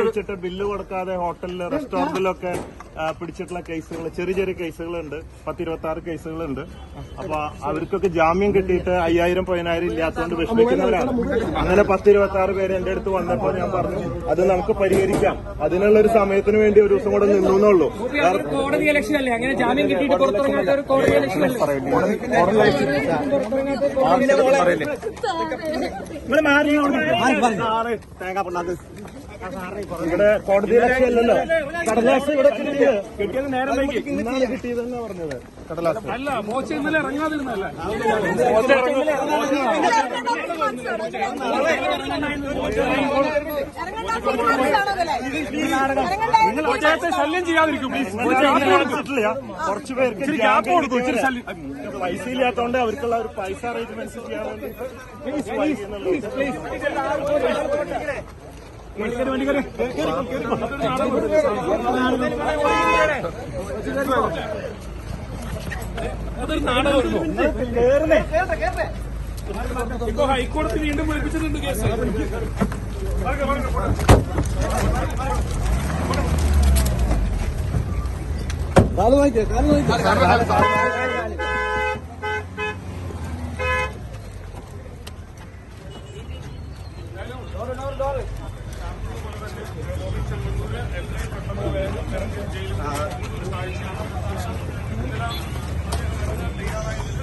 വെച്ചിട്ട് ബില്ല് കൊടുക്കാതെ ഹോട്ടലില് റെസ്റ്റോറന്റിലൊക്കെ പിടിച്ചിട്ടുള്ള കേസുകൾ, ചെറിയ ചെറിയ കേസുകളുണ്ട്. 10-26 കേസുകളുണ്ട്. അപ്പൊ അവർക്കൊക്കെ ജാമ്യം കിട്ടിയിട്ട് 5000-10000 ഇല്ലാത്തതുകൊണ്ട് വിഷമിക്കുന്നവരാണ്. അങ്ങനെ 10-26 പേര് എന്റെ അടുത്ത് വന്നപ്പോൾ ഞാൻ പറഞ്ഞു അത് നമുക്ക് പരിഹരിക്കാം, അതിനുള്ള ഒരു സമയത്തിന് വേണ്ടി ഒരു ദിവസം കൂടെ നിന്നുള്ളൂ. കോടതി ഇലക്ഷൻ അല്ലേ, അങ്ങനെ ജാമ്യം കിട്ടിയിട്ട് പുറത്തിറങ്ങാത്ത ഒരു കോടതി ഇലക്ഷൻ ഇവിടെ കോടതി ഇലക്ഷൻ അല്ലല്ലോ, കടലാസ് ഇവിടെ കിട്ടിയത് നേരം ഇന്നാണ് കിട്ടിയതെന്നാ പറഞ്ഞത്. കടലാസ് അല്ല, മോശം ഇന്നലെ ഇറങ്ങാതിരുന്നല്ല. നിങ്ങൾ പഞ്ചായത്തെ ശല്യം ചെയ്യാതിരിക്കും പ്ലീസ്. കുറച്ചു പേർക്ക് പൈസ ഇല്ലാത്തതുകൊണ്ട് അവർക്കുള്ള ഒരു പൈസ അറേഞ്ച്മെന്റ്സ് ചെയ്യാൻ വേണ്ടി അതൊരു നാടകമായിരുന്നു. ഇപ്പൊ ഹൈക്കോടതി വീണ്ടും വിളിപ്പിച്ചിട്ടുണ്ട് കേസ്. കാല് വായിക്കേ